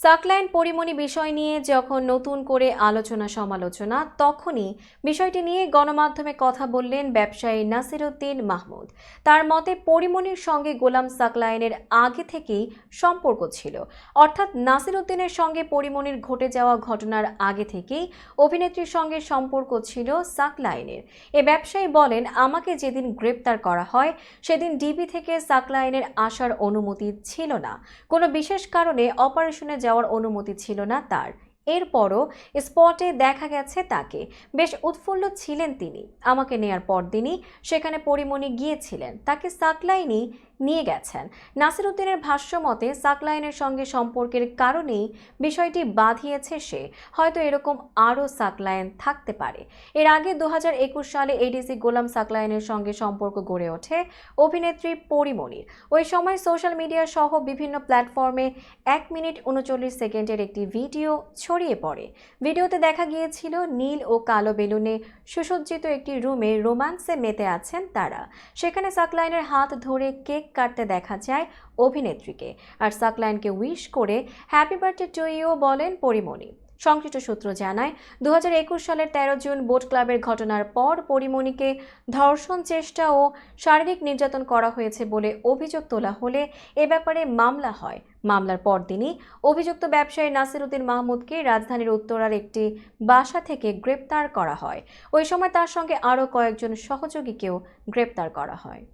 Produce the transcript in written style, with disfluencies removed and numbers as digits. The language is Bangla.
সাকলাইন পরিমণি বিষয় নিয়ে যখন নতুন করে আলোচনা সমালোচনা তখনই বিষয়টি নিয়ে গণমাধ্যমে কথা বললেন ব্যবসায়ী নাসিরউদ্দিন মাহমুদ। তার মতে পরিমণির সঙ্গে গোলাম সাকলাইনের আগে থেকেই সম্পর্ক ছিল, অর্থাৎ নাসিরউদ্দিনের সঙ্গে পরিমণির ঘটে যাওয়া ঘটনার আগে থেকেই অভিনেত্রীর সঙ্গে সম্পর্ক ছিল সাকলাইনের। এ ব্যবসায়ী বলেন, আমাকে যেদিন গ্রেপ্তার করা হয় সেদিন ডিবি থেকে সাকলাইনের আসার অনুমতি ছিল না, কোনো বিশেষ কারণে অপারেশনে যাওয়ার অনুমতি ছিল না তার। এরপরও স্পটে দেখা গেছে তাকে, বেশ উৎফুল্ল ছিলেন তিনি। আমাকে নেয়ার পরদিনই সেখানে পরিমণি গিয়েছিলেন, তাকে সাকলাইনই নিয়ে গেছেন। নাসিরউদ্দিনের ভাষ্য মতে সাকলাইনের সঙ্গে সম্পর্কের কারণেই বিষয়টি বাঁধিয়েছে সে, হয়তো এরকম আরও সাকলাইন থাকতে পারে। এর আগে 2021 সালে এডিসি গোলাম সাকলাইনের সঙ্গে সম্পর্ক গড়ে ওঠে অভিনেত্রী পরিমণির। ওই সময় সোশ্যাল মিডিয়া সহ বিভিন্ন প্ল্যাটফর্মে 1 মিনিট 39 সেকেন্ডের একটি ভিডিও ছড়িয়ে পড়ে। ভিডিওতে দেখা গিয়েছিল নীল ও কালো বেলুনে সুসজ্জিত একটি রুমে রোম্যান্সে মেতে আছেন তারা। সেখানে সাকলাইনের হাত ধরে কেক কাটতে দেখা যায় অভিনেত্রীকে, আর সাকলাইনকে উইশ করে হ্যাপি বার্থডে টু ইউ বলেন পরিমণি। সংশ্লিষ্ট সূত্র জানায়, 2021 সালের 13 জুন বোট ক্লাবের ঘটনার পর পরিমণিকে ধর্ষণ চেষ্টা ও শারীরিক নির্যাতন করা হয়েছে বলে অভিযোগ তোলা হলে এ ব্যাপারে মামলা হয়। মামলার পরদিনই অভিযুক্ত ব্যবসায়ী নাসিরউদ্দিন মাহমুদকে রাজধানীর উত্তরার একটি বাসা থেকে গ্রেপ্তার করা হয়। ওই সময় তার সঙ্গে আরও কয়েকজন সহযোগীকেও গ্রেপ্তার করা হয়।